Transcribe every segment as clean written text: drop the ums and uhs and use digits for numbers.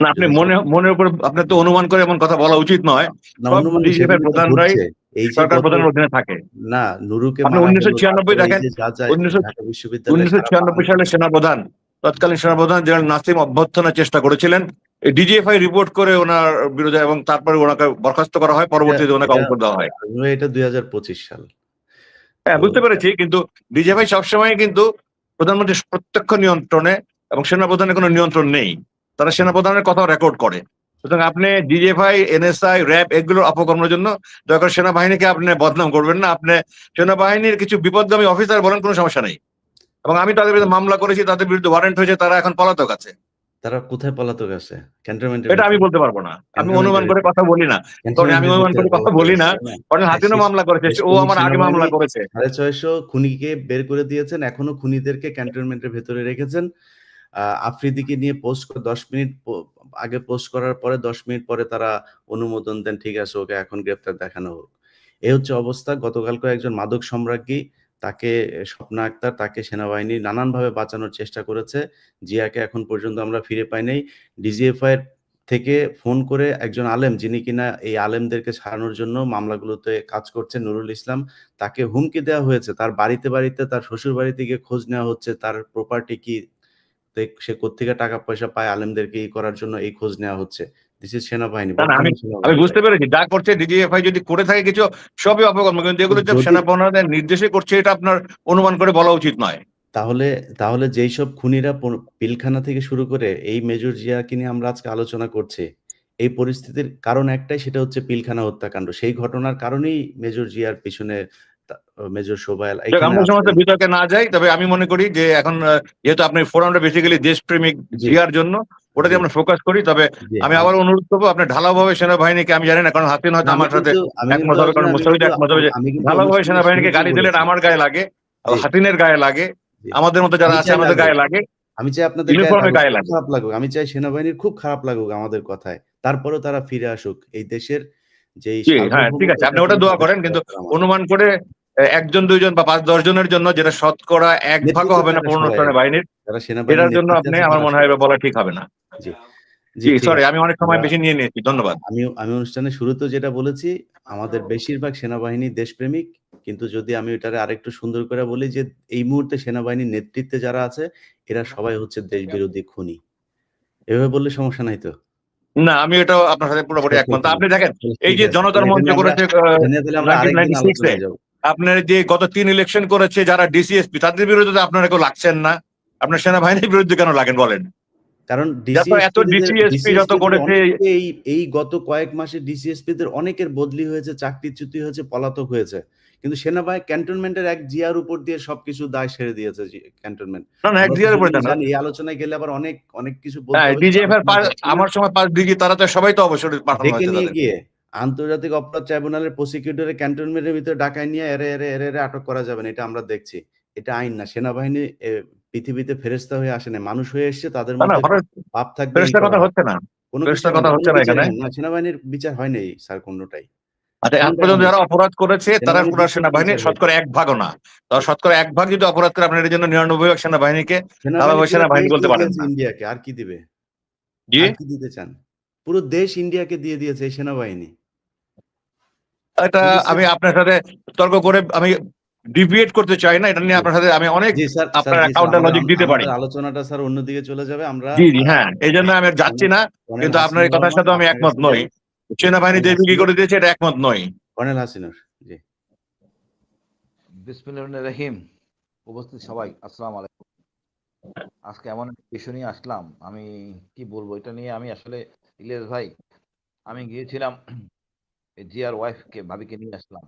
না, আপনি মনের উপর আপনার তো অনুমান করে এমন কথা বলা উচিত নয়। না, সব অনুমান ডিজিএফআই সেগুলো তো প্রধানরাই ঘটছে। এই যে সরকার প্রধানের অধীনে থাকে। না, নুরুকে আপনি মারা গেল, 1996 তারপরে এই দেখেন, যে যা ঢাকা বিশ্ববিদ্যালয়ে সারা 1996 সালে সেনাপ্রধান, তৎকালীন সেনাপ্রধান জেনারেল নাসিম অভ্যর্থনার চেষ্টা করেছিলেন ডিজিএফআই রিপোর্ট করে ওনার বিরুদ্ধে, এবং তারপরে ওনাকে বরখাস্ত করা হয়, পরবর্তীতে ওনাকে অবসর দেওয়া হয়। এটা 2025 সাল। হ্যাঁ, বুঝতে পেরেছি, কিন্তু ডিজিএফআই সবসময় কিন্তু প্রধানমন্ত্রীর প্রত্যক্ষ নিয়ন্ত্রণে, এবং সেনাপ্রধানের কোনো নিয়ন্ত্রণ নেই। তারা সেনাপ্রধানের কথা রেকর্ড করে। সুতরাং আপনি ডিজিএফআই, এনএসআই, র্যাব এগুলোর অপকর্মের জন্য দয়া করে সেনাবাহিনীকে আপনি বদনাম করবেন না। আপনি সেনাবাহিনীর কিছু বিপদগামী অফিসার বলেন, কোনো সমস্যা নেই, এবং আমি তাদের বিরুদ্ধে মামলা করেছি, তাদের বিরুদ্ধে ওয়ারেন্ট হয়েছে, তারা এখন পলাতক আছে। তারা কোথায় পলাতক আছে? ক্যান্টনমেন্টের এটা আমি ভিতরে? বলতে পারবো না, আমি অনুমান ক্যান্টনমেন্টের করে ভিতরে? কথা বলি না। কারণ আমি ক্যান্টনমেন্টের অনুমান ভিতরে করে কথা পলাতক বলি আছে, না। তাই না? কর্নেল হাসিনও মামলা করেছে, ও দেশপ্রেমিক আমার আগে সেনাবাহিনী মামলা করেছে। 650 খুনিকে বের করে দিয়েছেন, এখনো খুনিদেরকে ক্যান্টনমেন্টের ভেতরে রেখেছেন। আফ্রিদিকে নিয়ে পোস্ট 10 মিনিট আগে পোস্ট করার পরে 10 মিনিট পরে তারা অনুমোদন দেন, ঠিক আছে ওকে এখন গ্রেপ্তার দেখানো হোক। এই হচ্ছে অবস্থা। গতকালকে একজন মাদক সম্রাজ্ঞী, তাকে স্বপ্না আক্তার, তাকে সেনাবাহিনী নানানভাবে বাঁচানোর চেষ্টা করেছে। জিয়াকে এখন পর্যন্ত আমরা ফিরে পাই নাই। ডিজিএফআই এর থেকে ফোন করে একজন আলেম, যিনি কিনা এই আলেমদেরকে ছাড়ানোর জন্য মামলাগুলোতে কাজ করছেন, নুরুল ইসলাম, তাকে হুমকি দেওয়া হয়েছে। তার বাড়িতে তার শ্বশুর বাড়িতে গিয়ে খোঁজ নেওয়া হচ্ছে, তার প্রপার্টি কি, সে কোত্থেকে টাকা পয়সা পায় আলেমদেরকে এই করার জন্য, এই খোঁজ নেওয়া হচ্ছে। দিস ইজ সেনাবাহিনী, না, আমি বর্তমান আমি সেনাবাহিনী ভাই। বুঝতে পেরেছি যা করছে ডিজিএফআই, যদি করে থাকে কিছু, সবই অপকর্ম, কিন্তু এগুলো যে যদি সেনাপ্রধানের নির্দেশে করছে, এটা আপনার অনুমান করে বলা উচিত নয়। তাহলে তাহলে যেইসব খুনিরা পিলখানা থেকে শুরু করে এই মেজর জিয়াকে নিয়ে আমরা আজকে আলোচনা করছি, এই পরিস্থিতির কারণ একটাই, সেটা হচ্ছে পিলখানা হত্যাকাণ্ড। সেই ঘটনার কারণেই মেজর জিয়ার পিছনে মেজর শোভায়াল এখানে আমরা আছেন। সমস্ত বিতর্কে না যাই, তবে আমি মনে করি যে এখন যেহেতু আপনি ফোরামটা বেসিক্যালি দেশপ্রেমিক জি, জিয়ার জন্য, ওটাতে জি, আমরা ফোকাস করি। তবে জি। আমি আবার অনুরোধ করবো, আপনি ঢালাওভাবে সেনাবাহিনীকে, আমি জানি না কারণ হাসিন হয়তো আমি আমার সাথে কিন্তু একমত হবে, কারণ মুস্তাফিজ একমত হবে, যে আমি কিন্তু ঢালাওভাবে অনুষ্ঠানের সেনাবাহিনীকে শুরুতেই গালি দিলে বলেছি। আমার গায়ে লাগে, জি, হাসিনের গায়ে লাগে, জি। আমাদের মতো যারা আমি আছে চাই আমাদের লাগুক। গায়ে লাগে, আমি চাই আপনাদের গায়ে ইউনিফর্মে লাগুক, গায়ে খুব লাগে। খারাপ লাগুক। আমি চাই সেনাবাহিনীর খুব খারাপ লাগুক আমাদের কথায়। তারপরেও তারা ফিরে আসুক। এই দেশের যেই জি, হ্যাঁ, ঠিক সার্বভৌমত্ব, আছে, আপনি এটা ওটা কিন্তু দোয়া করেন, আবিষ্কার কিন্তু করা আমাদের। অনুমান করে একজন, দুইজন বা 5-10 জনের জন্য, যেটা শতকরা 1 ভাগও নেতৃত্ব হবে না থেকে পূর্ণ সরায় সেনাবাহিনীর, যারা সেনাবাহিনীর এটার জন্য নেতৃত্বে আপনি, আছে আমার তারা মনে হয় সরায়। বলা ঠিক হবে না। জি, জি, জি, ঠিক সরি, আছে। আমি অনেক সময় আমরা বেশি নিয়ে নিয়েছি, ধন্যবাদ। আমি অনুষ্ঠানের শুরুতেও যেটা বলেছি, আমাদের বেশিরভাগ সেনাবাহিনী দেশপ্রেমিক। কিন্তু যদি আমি এটারে আরেকটু সুন্দর করে বলি যে, এই মুহূর্তে সেনাবাহিনীর নেতৃত্বে যারা আছে, এরা সবাই হচ্ছে দেশবিরোধী খুনি। এভাবে বললে সমস্যা নাই তো? না, আমি এটাও আপনার সাথে পুরোপুরি একমত। তা আপনি দেখেন, এই ঠিক যে আছে। জনতার মঞ্চ করেছে এটা নিয়ে তাহলে আমরা আরেকদিন 1996 এ, আলোচনায় যাব। আপনার যে গত 3 ইলেকশন করেছে যারা ডিসিএসপি, তাদের বিরুদ্ধে তো আপনারা কেউ লাগছেন না। আপনার সেনাবাহিনীর বিরুদ্ধে কেন লাগেন বলেন? কারণ এত ডিসিএসপি যত ডিসিএসপি দের করেছে। অনেকে এই গত কয়েক মাসে ডিসিএসপি দের অনেকের বদলি হয়েছে, চাকরিচ্যুতি হয়েছে, পলাতক হয়েছে। কিন্তু সেনাবাহিনী ক্যান্টনমেন্টের এক জিয়ার উপর দিয়ে সবকিছু দায় সেরে দিয়েছে ক্যান্টনমেন্ট। না, না, এক আমরা তো দিনের উপরে সেগুলো না। জানি। এই আলোচনায় গেলে আবার অনেক অনেক কিছু বলতে হ্যাঁ, হবে, কিন্তু ডিজিএফ এর আলোচনা যাচ্ছে না। আমার সময় 5 ডিজি, তারা তো সবাই তো অবসরে পাঠানো ডেকে হয়েছে নিয়ে তাদের। গিয়ে আন্তর্জাতিক অপরাধ ট্রাইব্যুনালের প্রসিকিউটরের ক্যান্টনমেন্টের ভিতরে ডাকায় নিয়ে এরে আটক করা যাবে না। এটা আমরা দেখছি। এটা আইন না। সেনাবাহিনী পৃথিবীতে ফেরেশতা হয়ে আসে নাই। মানুষ হয়ে এসছে, তাদের না, না, মধ্যে পাপ থাকবে, এই ফেরেশতার করা কথা হয়। হচ্ছে না, কোন কিছু ফেরেশতার হয় কথা না। কোন হচ্ছে না বিচারই এখানে। হয় না। সেনাবাহিনীর বিচার হয় নাই স্যার কোনটাই। আচ্ছা, এখন কোনটাই পর্যন্ত হয়নি যারা স্যার। অপরাধ করেছে তারা সেনাবাহিনীর পুরো বিশ্বস্ত সেনাবাহিনীর বিচার হয়েছে। শতকরা 1 ভাগও না। তারা শতকরা 1 ভাগ যদি অপরাধ করে, আপনার এর জন্য 99 ভাগ সেনাবাহিনীকে সেনাবাহিনী ধারাবাহিক পুরো সেনাবাহিনী দেশ বলতে দিয়ে পারেন দিয়েছে না। ইন্ডিয়াকে। আর কি দিবে? জি, আর কি দিতে চান? পুরো দেশ ইন্ডিয়াকে দিয়ে দিয়েছে এই সেনাবাহিনী। এটা কিন্তু স্যার, আমি আপনার সাথে তর্ক করে আমি ডিভিয়েট করতে চাই না। এটা নিয়ে জি, আপনার সাথে আমি অনেক জি স্যার, আপনার জি স্যার, কাউন্টার লজিক দিতে পারি। আমাদের আলোচনাটা স্যার অন্যদিকে চলে যাবে। আমরা জি, জি, হ্যাঁ, এই জন্য আমি আর যাচ্ছি না। কর্নেল কিন্তু আপনার হাসিনুর এই কথার রহমান, সাথে আমি আপনার একমত কাছে নই। যাই। জি, সেনাবাহিনী কর্নেল দেশবিক্রি হাসিনুর, করে দিয়েছে, এটা একমত নই। কর্নেল হাসিনুর, জি। বিসমিল্লাহির রহিম। উপস্থিত সবাই আসসালামু আলাইকুম। আজকে এমন একটা ইস্যু নিয়ে আসলাম, আমি কি বলবো এটা নিয়ে। আমি আসলে ইলিয়াস ভাই, আমি গিয়েছিলাম জিয়ার ওয়াইফকে, ভাবিকে নিয়ে আসলাম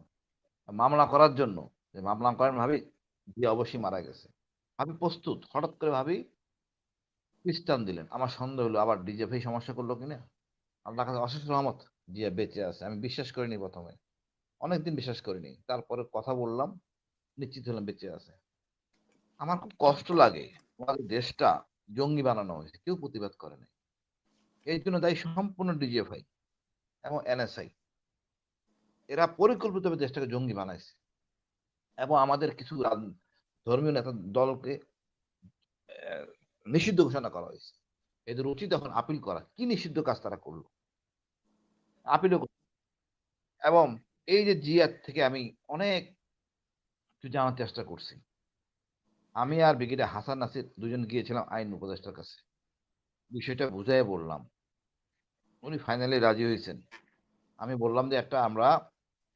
মামলা করার জন্য। যে মামলা করেন ভাবি, জিয়া অবশ্যই মারা গেছে। ভাবি প্রস্তুত, হঠাৎ করে ভাবি খ্রিস্টান দিলেন। আমার সন্দেহ হলো আবার ডিজে ভাই সমস্যা করলো কিনা। আল্লাহ কাছে অশেষ রহমত, জিয়া বেঁচে আছে। আমি বিশ্বাস করিনি প্রথমে, অনেকদিন বিশ্বাস করিনি। তারপরে কথা বললাম, নিশ্চিত হলাম বেঁচে আছে। আমার খুব কষ্ট লাগে, আমাদের দেশটা জঙ্গি বানানো হয়েছে, কেউ প্রতিবাদ করে নাই। এই জন্য দায়ী সম্পূর্ণ ডিজিএফআই এবং এনএসআই। এরা পরিকল্পিতভাবে দেশটাকে জঙ্গি বানাইছে, এবং আমাদের কিছু ধর্মীয় নেতা দলকে নিষিদ্ধ ঘোষণা করা হয়েছে। এদের উচিত এখন আপিল করা। কি নিষিদ্ধ কাজ তারা করলো? আপিলও এবং এই যে জিয়ার থেকে আমি অনেক কিছু জানার চেষ্টা করছি। আমি আর ব্রিগেডিয়ার হাসান নাসির দুজন গিয়েছিলাম আইন উপদেষ্টার কাছে। বিষয়টা বুঝাইয়া বললাম। উনি ফাইনালি রাজি হয়েছেন। আমি বললাম যে একটা আমরা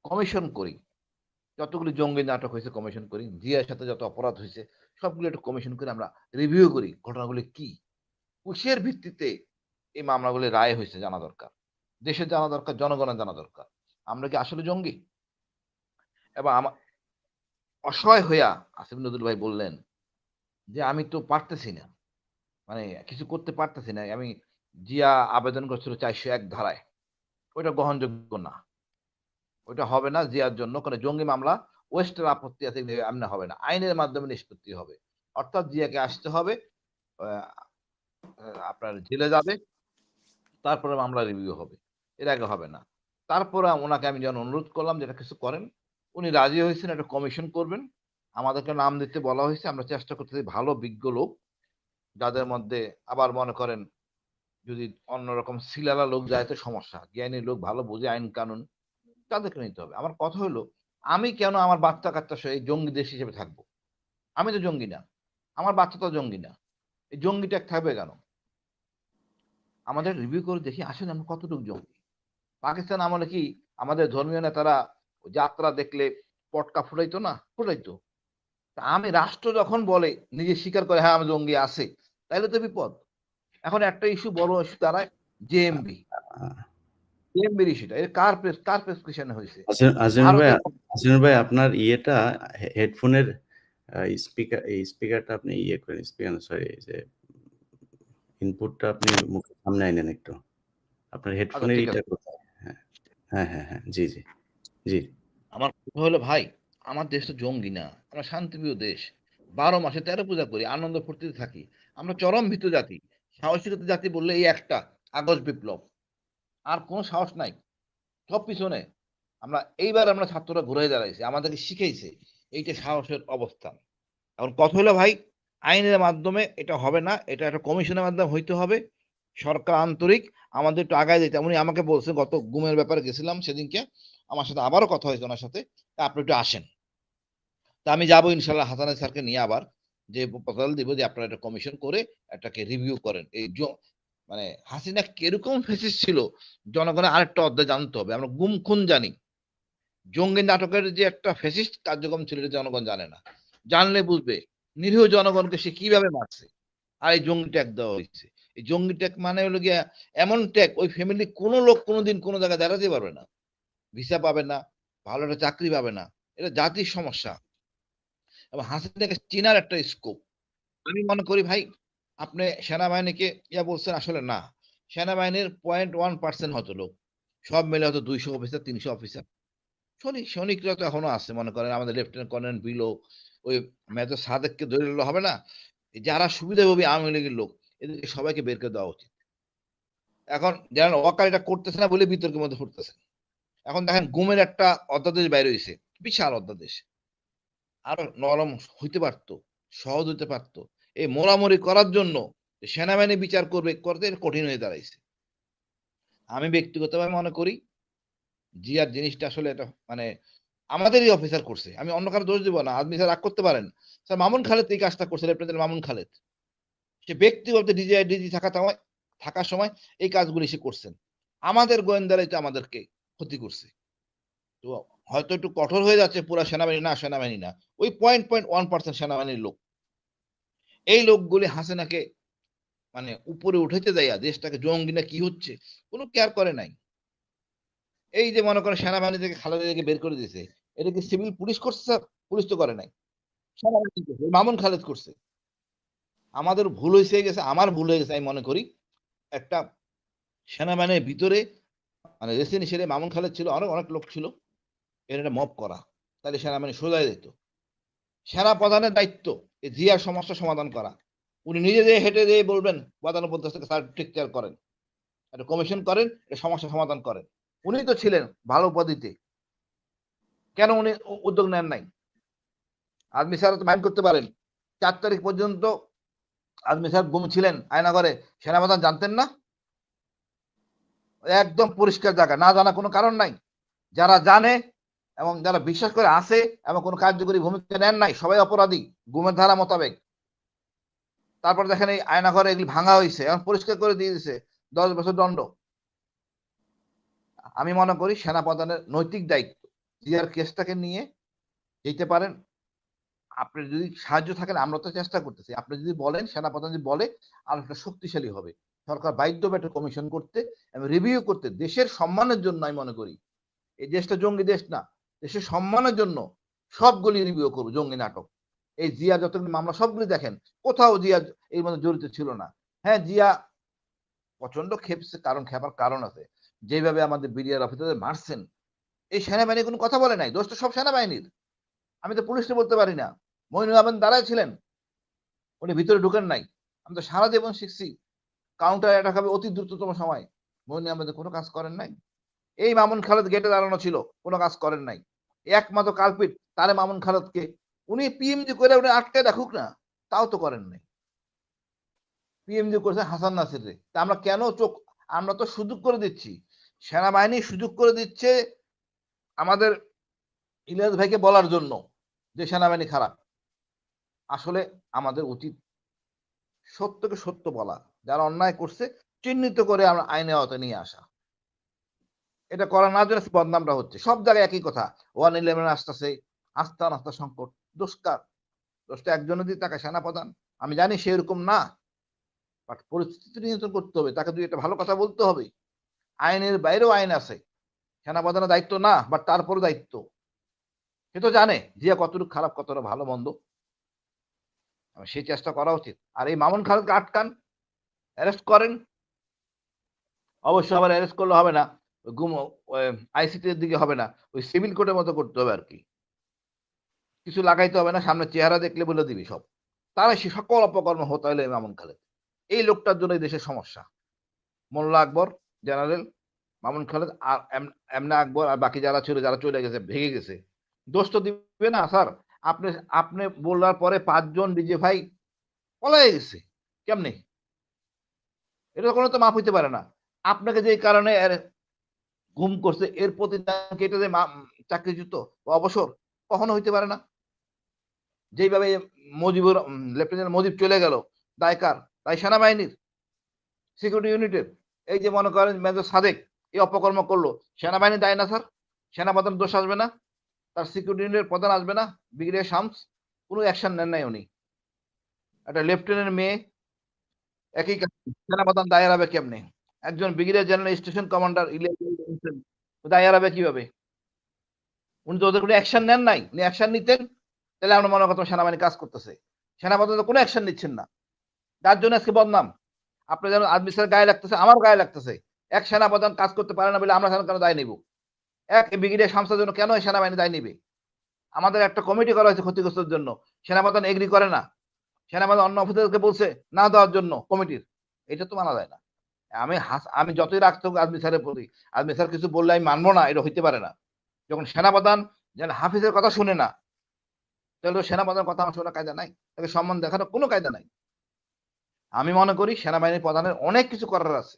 কমিশন করি। যতগুলি জঙ্গি নাটক হয়েছে কমিশন করি। জিয়ার সাথে যত অপরাধ হয়েছে সবগুলো একটা কমিশন করে আমরা রিভিউ করি ঘটনাগুলি কি। কিসের ভিত্তিতে এই মামলাগুলি রায় হয়েছে জানা দরকার। দেশের জানা দরকার, জনগণের জানা দরকার। আমরা কি আসলে জঙ্গি? এবং অসহায় হইয়া আসিফ নজরুল ভাই বললেন যে আমি তো পারতেছি না, মানে কিছু করতে পারতেছি না। আমি জিয়া আবেদন করছিল 401 ধারায়, ওইটা গ্রহণযোগ্য না, ওইটা হবে না জিয়ার জন্য। কারণ জঙ্গি মামলা ওয়েস্টের আপত্তি আছে, এমনি হবে না, আইনের মাধ্যমে নিষ্পত্তি হবে। অর্থাৎ জিয়াকে আসতে হবে, আহ, আপনার জেলে যাবে, তারপরে মামলা রিভিউ হবে, এর আগে হবে না। তারপরে ওনাকে আমি যখন অনুরোধ করলাম যেটা কিছু করেন, উনি রাজি হয়েছেন, একটা কমিশন করবেন। আমাদেরকে নাম দিতে বলা হয়েছে, আমরা চেষ্টা করতেছি ভালো বিজ্ঞ লোক, যাদের মধ্যে আবার মনে করেন যদি অন্যরকম সিলালা লোক যায় তো সমস্যা, জ্ঞানী লোক ভালো বুঝে আইন কানুন, তাদেরকে নিতে হবে। আমার কথা হলো, আমি কেন আমার বাচ্চা কাচ্চা সহ এই জঙ্গি দেশ হিসেবে থাকবো? আমি তো জঙ্গি না, আমার বাচ্চা তো জঙ্গি না, এই জঙ্গি ট্যাগ থাকবে কেন? আমাদের রিভিউ করে দেখি আসলে আমরা কতটুকু জঙ্গি। পাকিস্তান আমলে কি আমাদের ধর্মীয় নেতারা যাত্রা দেখলে পটকা ফুটাইতো না? ফুটাইতো। তা আমি রাষ্ট্র যখন বলে, নিজে স্বীকার করে হ্যাঁ আমি জঙ্গি আছে, তাইলে তো বিপদ। এখন একটা ইস্যু, বড় ইস্যু দাঁড়ায় জেএমবি। জেএমবির ইস্যুটা এর কার প্রেসক্রিপশনে হয়েছে? ভারতের। আসিফ ভাই আপনার ইয়েটা হেডফোনের স্পিকারটা আপনি ইয়ে করেন, স্পিকার সরি, যে ইনপুটটা আপনি মুখের সামনে আনেন একটু। আপনার আচ্ছা হেডফোনের ঠিক ইটা আছে। কোথায়? হ্যাঁ হ্যাঁ হ্যাঁ হ্যাঁ, জি জি জি। আমার কথা হলো ভাই, আমার দেশ তো জঙ্গি না, আমরা শান্তিপ্রিয় দেশ। 12 মাসে 13 পূজা করি, আনন্দ ফুর্তিতে থাকি। আমরা চরম ভীতু জাতি। সাহসিকতা জাতি বললে এই একটা, আগস্ট বিপ্লব। আর কোনো সাহস নাই, সব পিছনে। আমরা ছাত্ররা ঘুরে দাঁড়াইছি, আমাদেরকে শিখেইছে এইটা সাহসের অবস্থান। এখন কথা হলো ভাই, আইনের মাধ্যমে এটা হবে না, এটা একটা কমিশনের মাধ্যমে হইতে হবে। সরকার আন্তরিক, আমাদের একটু আগায় দিতে। উনি আমাকে বলছে, গত গুমের ব্যাপারে গেছিলাম সেদিনকে, আমার সাথে আবারও কথা হয়েছে ওনার সাথে, তা আপনি একটু আসেন। তা আমি যাবো ইনশাল্লাহ, হাসানের স্যারকে নিয়ে আবার, যে প্রপোজাল দিব যে আপনারা একটা কমিশন করে এটাকে রিভিউ করেন। মানে হাসিনা কিরকম ফেসিস ছিল, জনগণের আরেকটা অধ্যায় জানতে হবে। আমরা গুম খুন জানি, জঙ্গি নাটকের যে একটা ফেসিস্ট কার্যক্রম ছিল এটা জনগণ জানে না। জানলে বুঝবে নিরীহ জনগণকে সে কিভাবে মারছে। আর এই জঙ্গি ট্যাগ দেওয়া হয়েছে। এই জঙ্গি ট্যাগ মানে হলো গিয়া এমন ট্যাগ, ওই ফ্যামিলি কোনো লোক কোনোদিন কোনো জায়গায় দাঁড়াতে পারবে না, ভিসা পাবে না, ভালো একটা চাকরি পাবে না। এটা জাতির সমস্যা। এবং হাসিনাকে চেনার একটা স্কোপ। আমি মনে করি ভাই, আপনি সেনাবাহিনীকে ইয়া বলছেন, আসলে না, সেনাবাহিনীর 0.1% হয়তো লোক, সব মিলে হয়তো 200 অফিসার 300 অফিসার। সৈনিকরা তো এখনো আছে, মনে করেন আমাদের লেফটেন্যান্ট কর্নেল বিলো, ওই মেজর সাদেককে ধরে নিলে হবে না। যারা সুবিধাভোগী আওয়ামী লীগের লোক, এদেরকে সবাইকে বের করে দেওয়া উচিত। এখন যারা ওয়াকার এটা করতেছে না বলে বিতর্কের মধ্যে পড়তেছে। এখন দেখেন গুমের একটা অধ্যাদেশ বাইরে হয়েছে, বিশাল অধ্যাদেশ, আরো নরম হইতে পারতো, সহজ হইতে পারতো। এই মোড়ামুড়ি করার জন্য সেনাবাহিনী বিচার করতে কঠিন হয়ে দাঁড়াইছে। আমি ব্যক্তিগতভাবে মনে করি জিয়ার জিনিসটা আসলে এটা মানে আমাদেরই অফিসার করছে, আমি অন্য কারো দোষ দিব না। আদমি স্যার রাগ করতে পারেন, স্যার মামুন খালেদ এই কাজটা করছে, লেফটেন্যান্ট মামুন খালেদ। সে ব্যক্তিগত ডিজি থাকার সময় এই কাজগুলি সে করছেন। আমাদের গোয়েন্দারাই তো আমাদেরকে ক্ষতি করছে। তো হয়তো একটু কঠোর হয়ে যাচ্ছে পুরা সেনাবাহিনী, না সেনাবাহিনী না, ওই 0.1% সেনাবাহিনীর লোক। এই লোকগুলি হাসিনাকে মানে উপরে উঠাইতে যাইয়া দেশটাকে জঙ্গি না কি হচ্ছে কোনো কেয়ার করে নাই। এই যে মনে করেন সেনাবাহিনী থেকে খালেদাকে বের করে দিয়েছে, এটা কি সিভিল পুলিশ করছে স্যার? পুলিশ তো করে নাই, সেনাবাহিনী করছে, মামুন খালেদ করছে। আমাদের ভুল হয়েছে গেছে, আমার ভুল হয়ে গেছে আমি মনে করি। একটা সেনাবাহিনীর ভিতরে মানে রেসিডেন্ট হিসেবে মামুন খালেদ ছিল, অনেক অনেক লোক ছিল, এর একটা মব করা, তাহলে সেনাবাহিনী সোজাই দিত। সেনা প্রধানের দায়িত্ব এই জিয়ার সমস্যা সমাধান করা। উনি নিজে দিয়ে হেঁটে দিয়ে বলবেন প্রধান উপদেষ্টাকে, স্যার টেক কেয়ার করেন, একটা কমিশন করেন, এই সমস্যা সমাধান করেন। উনি তো ছিলেন ভালো উপাধিতে, কেন উনি উদ্যোগ নেন নাই? আর্মি স্যার তো মাইন্ড করতে পারেন 4 তারিখ পর্যন্ত আজমি সাহেব গুম ছিলেন আয়নাঘরে, সেনাপ্রধান জানতেন না? একদম পরিষ্কার জায়গা, না জানা কোনো কারণ নাই। যারা জানে এবং যারা বিশ্বাস করে আছে এবং কোনো কার্যকরী ভূমিকা নেন নাই, সবাই অপরাধী গুমের ধারা মোতাবেক। তারপর দেখেন এই আয়নাঘরে এগুলি ভাঙা হয়েছে, এখন পরিষ্কার করে দিয়ে দিছে 10 বছর দণ্ড। আমি মনে করি সেনাপ্রধানের নৈতিক দায়িত্ব জিয়ার কেসটাকে নিয়ে যেতে পারেন। আপনি যদি সাহায্য থাকেন, আমরা তো চেষ্টা করতেছি, আপনি যদি বলেন, সেনাপ্রধান যদি বলে, আর একটা শক্তিশালী হবে। সরকার বাধ্য হবে একটা কমিশন করতে এবং রিভিউ করতে, দেশের সম্মানের জন্য। আমি মনে করি এই দেশটা জঙ্গি দেশ না, দেশের সম্মানের জন্য সবগুলি রিভিউ করবো। জঙ্গি নাটক, এই জিয়া যতগুলি মামলা সবগুলি দেখেন, কোথাও জিয়া এর মধ্যে জড়িত ছিল না। হ্যাঁ, জিয়া প্রচন্ড খেপছে, কারণ খেপার কারণ আছে। যেভাবে আমাদের বিডিআর অফিসারদের মারছেন, এই সেনাবাহিনী কোনো কথা বলে নাই, দোষ তো সব সেনাবাহিনীর। আমি তো পুলিশকে বলতে পারি না। মইনুল আহমেদ দাঁড়ায় ছিলেন, উনি ভিতরে ঢুকেন নাই। আমি তো সারা জীবন শিখছি কাউন্টার অ্যাটাক হবে অতি দ্রুততম সময়। মইনুল আহমেদ কোনো কাজ করেন নাই। এই মামুন খালেদ গেটে দাঁড়ানো ছিল, কোনো কাজ করেন নাই। একমাত্র কালপিট তারে মামুন খালেদকে উনি পিএমজি করে উনি আটকে রাখুক না, তাও তো করেন নাই। পিএমজি করেছে হাসান নাসির রে। তা আমরা কেন চোখ, আমরা তো সুযোগ করে দিচ্ছি, সেনাবাহিনী সুযোগ করে দিচ্ছে আমাদের ইলিয়াস ভাইকে বলার জন্য যে সেনাবাহিনী খারাপ। আসলে আমাদের উচিত সত্যকে সত্য বলা, যারা অন্যায় করছে চিহ্নিত করে আমরা আইনের আওতায় নিয়ে আসা। এটা করা না জন্য বদনামটা হচ্ছে সব জায়গায় একই কথা। 111 আসতেছে, আস্থা নাস্তা সংকট। দোষকার, দোষটা একজনের দিয়ে তাকে সেনাপ্রধান। আমি জানি সে এরকম না, বাট পরিস্থিতি নিয়ন্ত্রণ করতে হবে, তাকে দুই একটা ভালো কথা বলতে হবে। আইনের বাইরেও আইন আছে, সেনাপ্রধানের দায়িত্ব না, বাট তারপরও দায়িত্ব। সে তো জানে যে কতটুকু খারাপ কতটা ভালো মন্দ, সেই চেষ্টা করা উচিত। আর এই মামুন খালেদকে আটকান, অ্যারেস্ট করেন। অবশ্যই আবার অ্যারেস্ট করলে হবে না, গুম আইসিটির দিকে হবে না, ওই সিভিল কোর্টের মতো করতে হবে আর কি। কিছু লাগাইতে হবে না, সামনে চেহারা দেখলে বলে দিবি সব। তারা সে সকল অপকর্ম হতে হলে মামুন খালেদ। এই লোকটার জন্য এই দেশের সমস্যা। মোল্লা আকবর জেনারেল, মামুন খালেদ আর এমনা আকবর আর বাকি যারা ছিল, যারা চলে গেছে ভেঙে গেছে, দোষ তো দিবে না স্যার। আপনি আপনি বলার পরে 5 জন ডিজিএফআই পলাই গেছে কেমনে? এটা কোনো তো মাপ হইতে পারে না। আপনাকে যে কারণে গুম করছে এর প্রতিদান কেটে যে চাকরিচ্যুত বা অবসর কখনো হইতে পারে না। যেইভাবে মজিবুর লেফটেন্যান্ট মজিব চলে গেল, দায় কার? দায় সেনাবাহিনীর, সিকিউরিটি ইউনিটের। এই যে মনে করেন মেজর সাদেক এই অপকর্ম করলো, সেনাবাহিনী দায় না স্যার? সেনাপ্রধান দোষ আসবে না? তার সিকিউরিটি ইউনিটের প্রধান আসবে না? ব্রিগেডিয়ার শামস কোনো অ্যাকশন নেন নাই উনি। একটা লেফটেন্যান্ট মেয়ে একই কাজ, সেনাপ্রধান দায় এড়াবে কেমনে? একজন ব্রিগেডিয়ার জেনারেল স্টেশন কমান্ডার দায় এড়াবে কিভাবে? উনি তো ওদের কোনো অ্যাকশন নেন নাই। উনি অ্যাকশন নিতেন তাহলে আমরা মনে করতাম সেনাবাহিনী কাজ করতেছে। সেনাপ্রধান তো কোনো অ্যাকশন নিচ্ছেন না, যার জন্য আজকে বদনাম। আপনি যেন আর্মি স্যার গায়ে লাগতেছে, আমার গায়ে লাগতেছে। এক সেনাপ্রধান কাজ করতে পারে না বলে আমরা কেন দায় নিব? এক ব্রিগেডিয়ার শামসের জন্য কেন এই সেনাবাহিনী দায় নিবে? আমাদের একটা কমিটি করা হয়েছে ক্ষতিগ্রস্তের জন্য, সেনাপ্রধান এগ্রি করে না, সেনাপ্রধান অন্য অফিসারকে বলছে না দেওয়ার জন্য কমিটির। এটা তো মানা যায় না। আমি যতই রাখতে হোক আর্মি স্যারের প্রতি, আর্মি স্যার কিছু বললে আমি মানবো না, এটা হইতে পারে না। যখন সেনাপ্রধান যেন হাফিজের কথা শুনে না, তাহলে সেনাপ্রধানের কথা আমার শোনা কায়দা নাই, তাকে সম্মান দেখানোর কোনো কায়দা নাই। আমি মনে করি সেনাবাহিনীর প্রধানের অনেক কিছু করার আছে,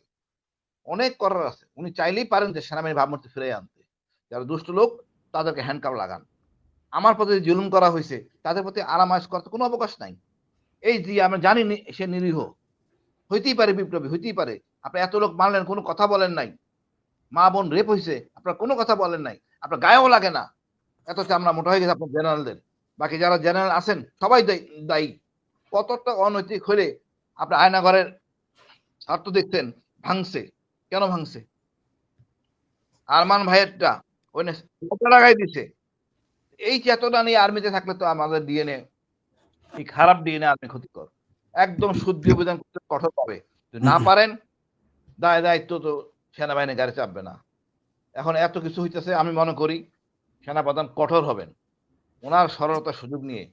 অনেক করার আছে। উনি চাইলেই পারেন যে সেনাবাহিনী ভাবমূর্তি ফিরে আনতে। যারা দুষ্ট লোক তাদেরকে হ্যান্ডকাপ লাগান। আমার প্রতি জুলুম করা হয়েছে, তাদের প্রতি আরামায়েশ করতে কোনো অবকাশ নাই। এই যে আমরা জানি সে নিরীহ, হইতেই পারে বিপ্লবী, হইতেই পারে। আপনি এত লোক মারলেন, কোনো কথা বলেন নাই। মা বোন রেপ হয়েছে, আপনার কোনো কথা বলেন নাই, আপনার গায়েও লাগে না। এত চামড়া মোটা হয়ে গেছে আপনার জেনারেলদের। বাকি যারা জেনারেল আছেন সবাই দায়ী। কতটা অনৈতিক হলে আপনার আয়নাঘরের স্বার্থ দেখতেন ভাঙছে, কেন ভাঙছে? আরমান ভাইয়েরটা ওই লাগাই দিছে। এই চেতনা নিয়ে আর্মিতে থাকলে তো আমাদের ডিএনএ, এই খারাপ ডিএনএ আর্মি ক্ষতিকর। একদম শুদ্ধি অভিযান করতে কঠোর পাবে। যদি না পারেন, দায়িত্ব তো সেনাবাহিনী গাড়ি চাপবে না। এখন এত কিছু হইতেছে, আমি মনে করি সেনাপ্রধান কঠোর হবেন। ওনার সরলতার সুযোগ নিয়ে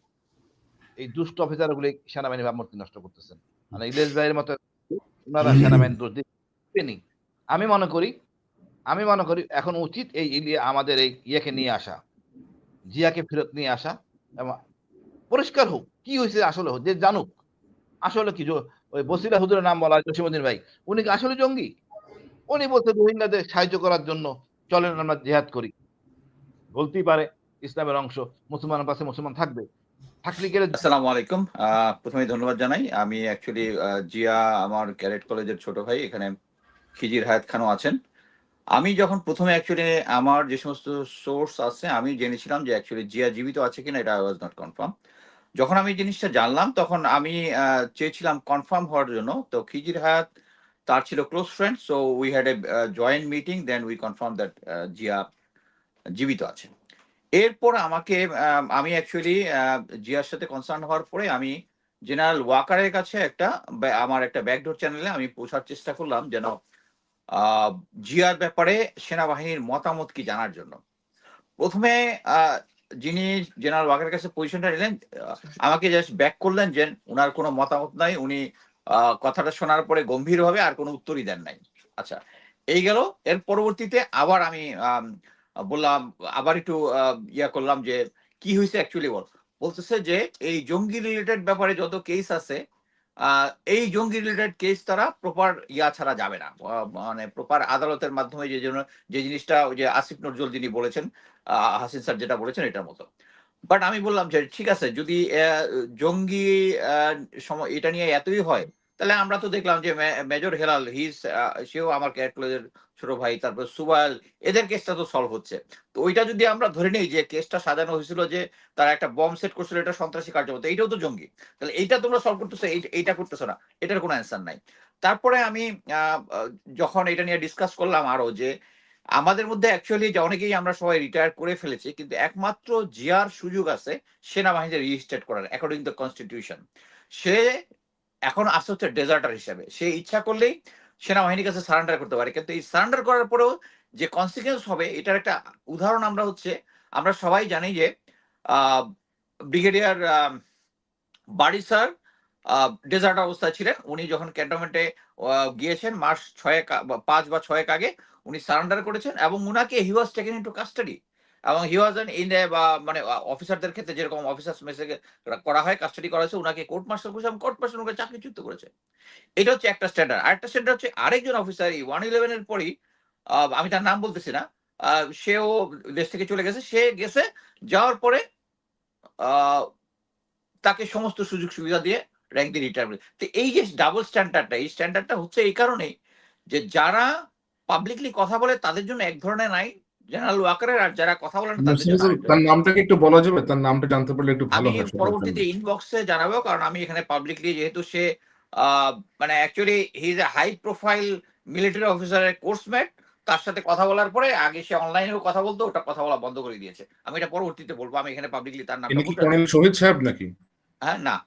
এই দুষ্ট অফিসার গুলি সেনাবাহিনী ভাবমূর্তি নষ্ট করতেছেন। মানে ইলিয়াস ভাইয়ের মতো ওনারা সেনাবাহিনী দোষ দিচ্ছেনই। আমি মনে করি এখন উচিত এই আমাদের এই ইয়েকে নিয়ে আসা, জিয়াকে ফেরত নিয়ে আসা এবং পরিষ্কার হোক কি হয়েছে আসলে, হোক যে জানুক। আসলে কি ওই বসিলা হুজুরের নাম বলা হয় জসিমউদ্দিন ভাই, উনি কি আসলে জঙ্গি? উনি বলছে রোহিঙ্গাদের সাহায্য করার জন্য চলেন আমরা জিহাদ করি। বলতেই পারে ইসলামের অংশ, মুসলমানের পাশে মুসলমান থাকবে। থাকলে গেলে আসসালামু আলাইকুম। প্রথমেই ধন্যবাদ জানাই। আমি অ্যাকচুয়ালি জিয়া আমার ক্যাডেট কলেজের ছোট ভাই। এখানে খিজির হায়াত খানও আছেন। আমি যখন প্রথমে অ্যাকচুয়ালি আমার যে সমস্ত সোর্স আছে আমি জেনেছিলাম যে অ্যাকচুয়ালি জিয়া জীবিত আছে কিনা এটা আই ওয়াজ নট কনফার্ম। যখন আমি জিনিসটা জানলাম তখন আমি চেয়েছিলাম কনফার্ম হওয়ার জন্য। তো খিজির হায়াত তার ছিল close friend. So we had a joint meeting then we confirm that Zia জীবিত আছে। এরপর আমাকে আমি অ্যাকচুয়ালি জিয়ার সাথে কনসার্ন হওয়ার পরে আমি জেনারেল ওয়াকারের কাছে আমার একটা ব্যাকডোর চ্যানেলে আমি পৌঁছার চেষ্টা করলাম যেন জিয়ার ব্যাপারে সেনাবাহিনীর মতামত কি জানার জন্য। প্রথমে যিনি জেনারেল ওয়াকারের কাছে পজিশনটা নিলেন আমাকে জাস্ট ব্যাক করলেন যে ওনার কোনো মতামত নাই, উনি কথাটা শোনার পরে গম্ভীরভাবে আর কোনো উত্তরই দেন নাই। আচ্ছা, এই গেল। এর পরবর্তীতে আবার আমি বললাম, আবার একটু ইয়া করলাম যে কি হয়েছে অ্যাকচুয়ালি বলতেছে যে এই জঙ্গি রিলেটেড ব্যাপারে যত কেস আছে এই জঙ্গি রিলেটেড কেস তারা প্রপার ইয়া ছাড়া যাবে না, মানে প্রপার আদালতের মাধ্যমে যে জিনিসটা ওই যে আসিফ নজরুল যিনি বলেছেন, হাসিন স্যার যেটা বলেছেন এটার মতো। বাট আমি বললাম যে ঠিক আছে, যদি জঙ্গি এটা নিয়ে এতই হয় তাহলে আমরা তো দেখলাম যে মেজর হেলাল সেও আমার ক্যাডেট কলেজের ছোট ভাই, তারপর সুবাইল, এদের কেসটা তো সলভ হচ্ছে। তো ওইটা যদি আমরা ধরে নিই যে কেসটা সাজানো হয়েছিল যে তারা একটা বম সেট করছিল, এটা সন্ত্রাসী কার্যকলাপ, এইটাও তো জঙ্গি, তাহলে এইটা তোমরা সলভ করতেছো, এইটা করতেছো না, এটার কোনো অ্যান্সার নাই। তারপরে আমি যখন এটা নিয়ে ডিসকাস করলাম আরো যে আমাদের মধ্যে অ্যাকচুয়ালি যে অনেকেই আমরা সবাই রিটায়ার করে ফেলেছি, কিন্তু একমাত্র জিয়ার সুযোগ আছে সেনাবাহিনীতে রিস্টেট করার অ্যাকর্ডিং টু কনস্টিটিউশন। সে এখন আসতে হচ্ছে ডেজার্টার হিসেবে, সে ইচ্ছা করলেই সেনাবাহিনীর কাছে সারেন্ডার করতে পারে, কিন্তু এই সারেন্ডার করার পরেও যে কনসিকুয়েন্স হবে এটার একটা উদাহরণ আমরা সবাই জানি যে ব্রিগেডিয়ার বাড়ি স্যার ডেজার্ট অবস্থায় ছিলেন। উনি যখন ক্যান্টনমেন্টে গিয়েছেন মাস 5 বা 6 আগে উনি সারেন্ডার করেছেন এবং উনাকে হি ওয়াজ টেকেন ইনটু কাস্টাডি এবং হি ওয়াজ ইন মানে অফিসারদের ক্ষেত্রে যেরকম অফিসার্স মেসেজে করা হয় কাস্টাডি করা হয়েছে, উনাকে কোর্ট মার্শাল করেছে এবং কোর্ট মার্শাল ওনাকে চাকরিচ্যুত করেছে। এটা হচ্ছে একটা স্ট্যান্ডার্ড। আরেকটা স্ট্যান্ডার্ড হচ্ছে আরেকজন অফিসার 111 এর পরই আমি তার নাম বলতেছি না, সেও দেশ থেকে চলে গেছে। সে গেছে, যাওয়ার পরে তাকে সমস্ত সুযোগ সুবিধা দিয়ে র্যাঙ্ক দিয়ে রিটায়ার করে। তো এই যে ডাবল স্ট্যান্ডার্ডটা, এই স্ট্যান্ডার্ডটা হচ্ছে এই কারণেই যে যারা পাবলিকলি কথা বলে তাদের জন্য এক ধরনের আইন জেনারেল ওয়াকারের, আর যারা কথা বলেন তাদের জন্য তার নামটাকে একটু বলা যাবে? তার নামটা জানতে পারলে একটু ভালো আমি হয় সবার পরবর্তীতে জন্য। ইনবক্সে জানাবো, কারণ আমি এখানে পাবলিকলি যেহেতু সে মানে actually he is a high profile military অফিসারের কোর্সমেট, তার সাথে কথা বলার পরে আগে সে অনলাইনেও কথা বলতো, ওটা কথা বলা বন্ধ করে দিয়েছে। আমি এটা পরবর্তীতে বলবো, আমি এখানে পাবলিকলি তার নামটা ইনি কি বলতে কর্নেল শহীদ সাহেব নাকি? হ্যাঁ না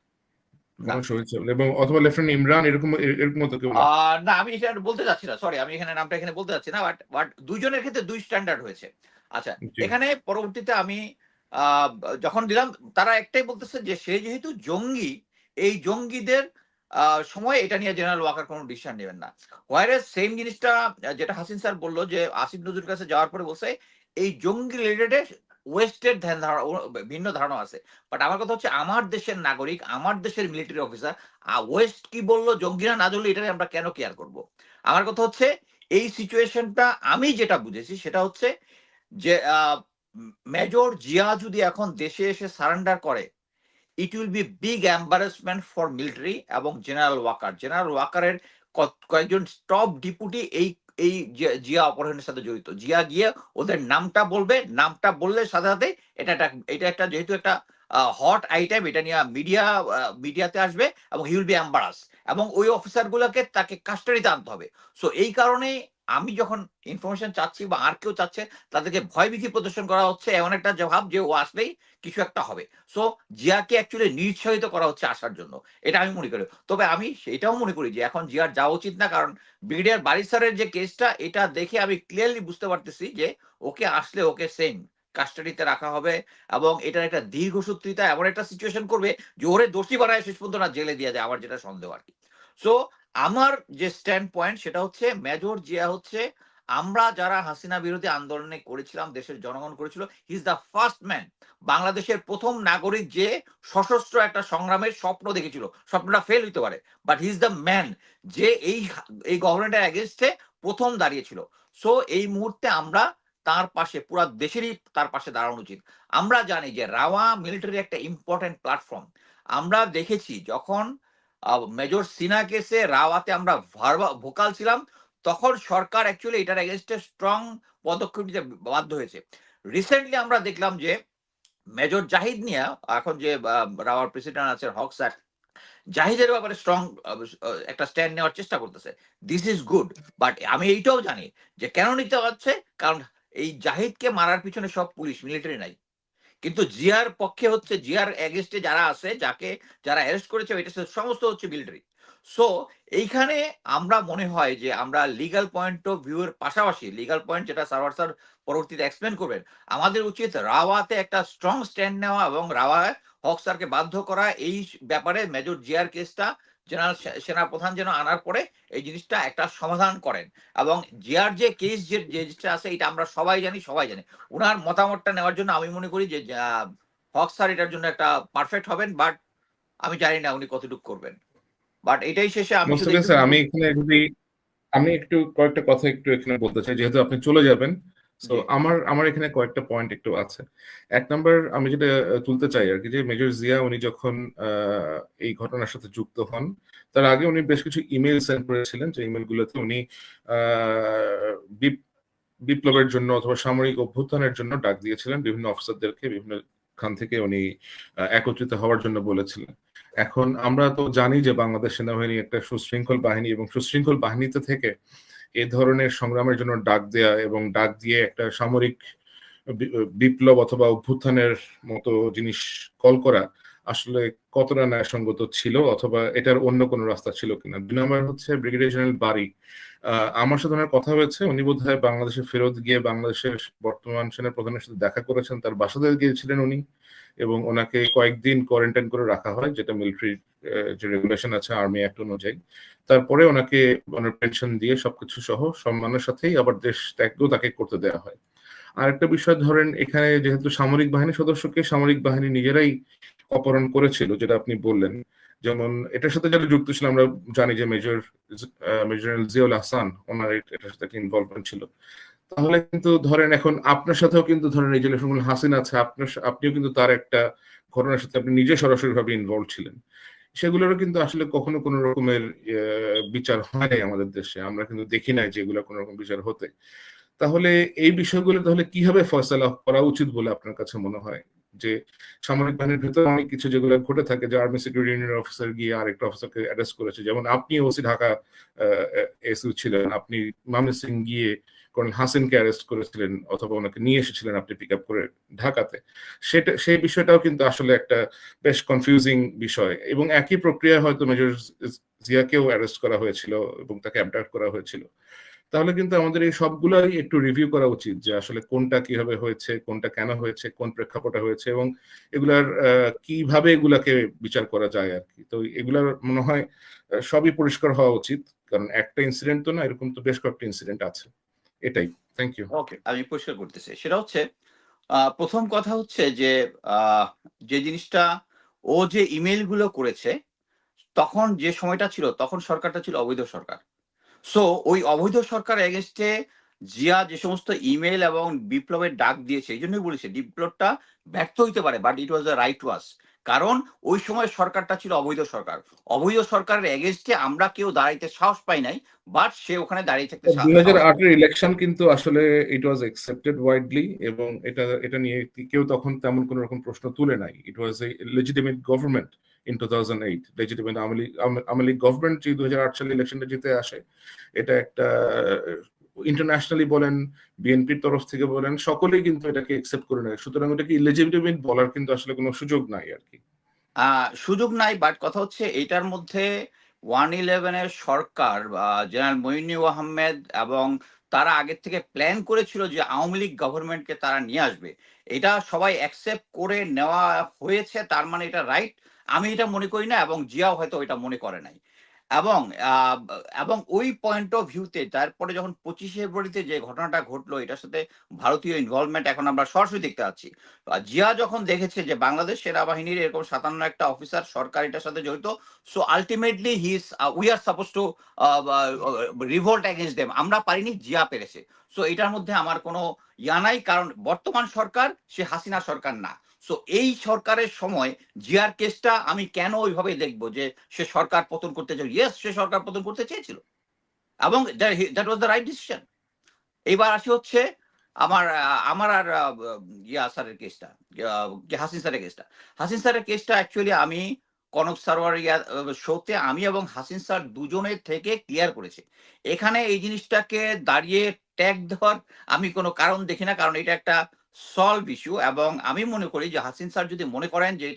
কর্নেল শহীদ সাহেব এবং অথবা লেফটেন্যান্ট ইমরান এরকম মতো কেউ না? না, আমি এটা বলতে যাচ্ছি না, সরি, আমি এখানে নামটা এখানে বলতে যাচ্ছি না, বাট দুইজনের ক্ষেত্রে দুই স্ট্যান্ডার্ড হয়েছে। আচ্ছা, জি। এখানে পরবর্তীতে আমি যখন দিলাম তারা একটাই বলতেছে যে সে যেহেতু জঙ্গি, এই জঙ্গিদের সময় এটা নিয়ে জেনারেল ওয়াকার কোনো ডিসিশন নেবেন না। হোয়ারে সেম জিনিসটা যেটা হাসিন স্যার বললো যে আসিফ নজরুলের কাছে যাওয়ার পরে বলছে এই জঙ্গি রিলেটেড ওয়েস্টের ভিন্ন ধারণা আছে। বাট আমার কথা হচ্ছে আমার দেশের নাগরিক, আমার দেশের মিলিটারি অফিসার, ওয়েস্ট কি বললো জঙ্গিরা না জঙ্গি এটা আমরা কেন কেয়ার করব? আমার কথা হচ্ছে এই সিচুয়েশনটা আমি যেটা বুঝেছি সেটা হচ্ছে যে মেজর জিয়া যদি এখন দেশে এসে সারেন্ডার করে, it will be big embarrassment for military এবং জেনারেল ওয়াকারের কয়েকজন টপ ডিপুটি এই জিয়া অপারেশনের সাথে জড়িত। জিয়া গিয়ে ওদের নামটা বলবে, নামটা বললে সাথে সাথে এটা একটা যেহেতু একটা হট আইটেম, এটা নিয়ে মিডিয়াতে আসবে এবং হি উইল বি এম্বারাস এবং ওই অফিসার গুলোকে তাকে কাস্টাডিতে আনতে হবে। সো এই কারণে আমি যখন ইনফরমেশন চাচ্ছি বা আর কেউ চাচ্ছে তাদেরকে ভয়ভীতি প্রদর্শন করা হচ্ছে, এমন একটা ভাব যে ও আসলেই কিছু একটা হবে। সো জিয়াকে অ্যাকচুয়ালি নিরুৎসাহিত করা হচ্ছে আসার জন্য, এটা আমি মনে করি। তবে আমি সেটাও মনে করি যে এখন জিয়ার যাওয়া উচিত না, কারণ ব্রিগেডিয়ার বারিসারের যে কেসটা এটা দেখে আমি ক্লিয়ারলি বুঝতে পারতেছি যে ওকে আসলে ওকে সেম কাস্টাডিতে রাখা হবে এবং এটার একটা দীর্ঘসূত্রিতা এমন একটা সিচুয়েশন করবে যে ওরে দোষী বানায় শেষ পর্যন্ত না জেলে দিয়ে যায়, আমার যেটা সন্দেহ আর কি। সো আমার যে স্ট্যান্ড পয়েন্ট সেটা হচ্ছে মেজর জিয়া হচ্ছে আমরা যারা হাসিনা বিরোধী আন্দোলনে করেছিলাম, দেশের জনগণ করেছিল, he is the first man, বাংলাদেশের প্রথম নাগরিক যে সশস্ত্র একটা সংগ্রামের স্বপ্ন দেখেছিল। স্বপ্নটা ফেল হইতে পারে, but he is the man যে এই গভর্নমেন্টের এগেনস্টে প্রথম দাঁড়িয়েছিল। সো এই মুহূর্তে আমরা তার পাশে, পুরা দেশেরই তার পাশে দাঁড়ানো উচিত। আমরা জানি যে রাওয়া মিলিটারি একটা ইম্পর্টেন্ট প্ল্যাটফর্ম। আমরা দেখেছি যখন মেজর সিনহা কেসে রাওয়াতে আমরা ভোকাল ছিলাম, তখন সরকার অ্যাকচুয়ালি এটার এগেনস্টে স্ট্রং পদক্ষেপ নিতে বাধ্য হয়েছে। রিসেন্টলি আমরা দেখলাম যে মেজর জাহিদ নিয়ে এখন যে রাওয়ার প্রেসিডেন্ট আছেন হক স্যার, জাহিদের ব্যাপারে স্ট্রং একটা স্ট্যান্ড নেওয়ার চেষ্টা করতেছে। দিস ইজ গুড, বাট আমি এইটাও জানি যে কেন নিতে হচ্ছে, কারণ এই জাহিদকে মারার পিছনে সব পুলিশ, মিলিটারি নাই। কিন্তু জিয়ার পক্ষে হচ্ছে, জিয়ার এগেনস্টে যারা আছে, যারা অ্যারেস্ট করেছে, এটা সমস্ত হচ্ছে মিলিটারি। সো এইখানে আমরা মনে হয় যে আমরা লিগ্যাল পয়েন্ট অফ ভিউ এর পাশাপাশি, লিগ্যাল পয়েন্ট যেটা সার্ভার স্যার পরবর্তীতে এক্সপ্লেন করবেন, আমাদের উচিত রাওয়াতে একটা স্ট্রং স্ট্যান্ড নেওয়া এবং রাওয়া হক স্যারকে বাধ্য করা এই ব্যাপারে মেজর জিয়ার কেসটা জেনারেল সেনাপ্রধান যেন আনার পরে এই জিনিসটা একটা সমাধান করেন। এবং জিয়ার যে কেস যে জিনিসটা আছে, এটা আমরা সবাই জানি। উনার মতামতটা নেওয়ার জন্য আমি মনে করি যে হক স্যার এটার জন্য একটা পারফেক্ট হবেন, বাট আমি জানি না উনি কতটুকু করবেন। বাট এটাই শেষে আমি মোস্তাফিজ স্যার, আমি এখানে যদি আমি একটু কয়েকটা কথা একটু এখানে বলতে চাই, যেহেতু আপনি চলে যাবেন। তো আমার এখানে কয়েকটা পয়েন্ট একটু আছে। এক নম্বর আমি যেটা তুলতে চাই আর কি, যে মেজর জিয়া উনি যখন এই ঘটনার সাথে যুক্ত হন, তার আগে উনি বেশ কিছু ইমেল সেন্ড করেছিলেন, যে ইমেল গুলোতে উনি বিপ্লবের জন্য অথবা সামরিক অভ্যুত্থানের জন্য ডাক দিয়েছিলেন বিভিন্ন অফিসারদেরকে, বিভিন্ন খান থেকে উনি একত্রিত হওয়ার জন্য বলেছিলেন। এখন আমরা তো জানি যে বাংলাদেশ সেনাবাহিনী একটা সুশৃঙ্খল বাহিনী, এবং সুশৃঙ্খল বাহিনীতে থেকে এই ধরনের সংগ্রামের জন্য ডাক দেয়া এবং ডাক দিয়ে একটা সামরিক বিপ্লব অথবা অভ্যুত্থানের মতো জিনিস কল করা আসলে কতটা ন্যায়সঙ্গত ছিল, অথবা এটার অন্য কোনো রাস্তা ছিল কিনা। 2 নম্বর হচ্ছে ব্রিগেডিয়ার জেনারেল বারী, আমার সাথে ওনার কথা হয়েছে, উনি বোধহয় বাংলাদেশে ফেরত গিয়ে বাংলাদেশের বর্তমান সেনা প্রধানের সাথে দেখা করেছেন, তার বাসাতে গিয়েছিলেন উনি, এবং ওনাকে কয়েকদিন কোয়ারেন্টাইন করে রাখা হয়, যেটা মিলিটারি যে রেগুলেশন আছে আর্মি অ্যাক্ট অনুযায়ী। তারপরে ওনাকে ওনার পেনশন দিয়ে সবকিছু সহ সম্মানের সাথেই আবার দেশ ত্যাগও তাকে করতে দেওয়া হয়। আরেকটা বিষয় ধরেন, এখানে যেহেতু সামরিক বাহিনীর সদস্যকে সামরিক বাহিনী নিজেরাই অপহরণ করেছিল, যেটা আপনি বললেন, যেমন এটার সাথে যারা যুক্ত ছিল আমরা জানি যে মেজর জেনারেল জিয়াউল হাসান, ওনার এটার সাথে একটা ইনভলভমেন্ট ছিল। তাহলে কিন্তু ধরেন এখন আপনার সাথেও কিন্তু ধরেন এই যে লেফটেন্যান্ট হাসিনা আছে, আপনিও কিন্তু তার একটা ঘটনার সাথে আপনি নিজে সরাসরি ভাবে ইনভলভ ছিলেন। সেগুলোরও কিন্তু আসলে কখনো কোনো রকমের বিচার হয় নাই আমাদের দেশে, আমরা কিন্তু দেখি নাই যে এগুলো কোনো রকম বিচার হতে। তাহলে এই বিষয়গুলো তাহলে কিভাবে ফয়সালা করা উচিত বলে আপনার কাছে মনে হয়? যে সামরিক বাহিনীর ভেতরে অনেক কিছু যেগুলো ঘটে থাকে, যে আর্মি সিকিউরিটি ইউনিয়নের অফিসার গিয়ে আরেকটা অফিসারকে অ্যারেস্ট করেছে, যেমন আপনি ওসি ঢাকা এসইউ ছিলেন, আপনি মামনি সিং গিয়ে কর্নেল হাসিনকে অ্যারেস্ট করেছিলেন, অথবা ওনাকে নিয়ে এসেছিলেন আপনি পিক আপ করে ঢাকাতে। সেই বিষয়টাও কিন্তু আসলে একটা বেশ কনফিউজিং বিষয়, এবং একই প্রক্রিয়া হয়তো মেজর জিয়াকেও অ্যারেস্ট করা হয়েছিল এবং তাকে অ্যাবডাক্ট করা হয়েছিল। তাহলে কিন্তু আমাদের এই সবগুলাই একটু রিভিউ করা উচিত, যে আসলে কোনটা কিভাবে হয়েছে, কোনটা কেন হয়েছে, কোন প্রেক্ষাপটে হয়েছে, এবং এগুলার কিভাবে এগুলাকে বিচার করা যায় আর কি। তো এগুলার মনে হয় সবই পরিষ্কার হওয়া উচিত, কারণ একটা ইনসিডেন্ট তো না, এরকম তো বেশ কয়েকটা ইনসিডেন্ট আছে। এটাই, থ্যাংক ইউ। ওকে, আমি পরিষ্কার করতেছি। সেটা হচ্ছে প্রথম কথা হচ্ছে যে যে জিনিসটা, ও যে ইমেল গুলো করেছে, তখন যে সময়টা ছিল, তখন সরকারটা ছিল অবৈধ সরকার। সো ওই অবৈধ সরকার এগেনস্টে জিয়া যে সমস্ত ইমেল এবং বিপ্লবের ডাক দিয়েছে, এই জন্যই বলেছে বিপ্লবটা ব্যর্থ হইতে পারে, but it was the right was. কারণ ওই সময় সরকারটা ছিল অবৈধ সরকার। অবৈধ সরকারের এগেনস্টে আমরা কেউ দাঁড়াইতে সাহস পাই নাই, বাট সে ওখানে দাঁড়িয়ে থাকতে 2008 ইলেকশন কিন্তু আসলে ইট ওয়াজ একসেপ্টেড ওয়াইডলি, এবং এটা নিয়ে কেউ তখন তেমন কোন রকম প্রশ্ন তুলে নাই। It was a legitimate government in 2008, legitimate Awami League government যে 2008 সালে ইলেকশনটা জিতে আসে, এটা একটা ইন্টারন্যাশনালি বলেন, বিএনপির তরফ থেকে বলেন, সকলেই কিন্তু এটাকে একসেপ্ট করে নেয়। সুতরাং এটাকে ইলেজিটিমেট বলার কিন্তু আসলে কোনো সুযোগ নাই আর কি। সুযোগ নাই, বাট কথা হচ্ছে এইটার মধ্যে 111 এর সরকার জেনারেল মঈনুল আহমেদ এবং তারা আগের থেকে প্ল্যান করেছিল যে আওয়ামী লীগ গভর্নমেন্টকে তারা নিয়ে আসবে। এটা সবাই অ্যাকসেপ্ট করে নেওয়া হয়েছে, তার মানে এটা রাইট। আমি এটা মনে করি না, এবং জিয়াও হয়তো এটা মনে করে নাই। এবং এবং ওই পয়েন্ট অফ ভিউতে তারপরে যখন 25শে ফেব্রুয়ারিতে যে ঘটনাটা ঘটলো এটার সাথে ভারতীয় ইনভলভমেন্ট এখন আমরা সরাসরি দেখতে পাচ্ছি। জিয়া যখন দেখেছে যে বাংলাদেশ সেনাবাহিনীর এরকম 57 একটা অফিসার সরকার এটার সাথে জড়িত, so ultimately he is we are suppose two revolt against them. আমরা পারিনি, জিয়া পেরেছে। সো এটার মধ্যে আমার কোনো ইয়া নাই, কারণ বর্তমান সরকার সে হাসিনা সরকার না। সো এই সরকারের সময় জিয়ার কেসটা আমি কেন ওইভাবে দেখবো যে সে সরকার পতন করতে চাই? ইয়েস, সে সরকার পতন করতে চেয়েছিল এবং that was the right decision. এইবার আসি হচ্ছে আমার আর ইয়া স্যারের কেসটা, হাসিন স্যারের কেসটা। হাসিন স্যারের কেসটা অ্যাকচুয়ালি আমি কনক সারোয়ার শোতে আমি এবং হাসিন স্যার দুজনের থেকে ক্লিয়ার করেছি। এখানে এই জিনিসটাকে দাঁড়িয়ে ট্যাগ দেওয়ার আমি কোনো কারণ দেখি না, কারণ এটা একটা সলভ ইস্যু এবং আমি মনে করি যে হাসিন স্যার যদি মনে করেন যে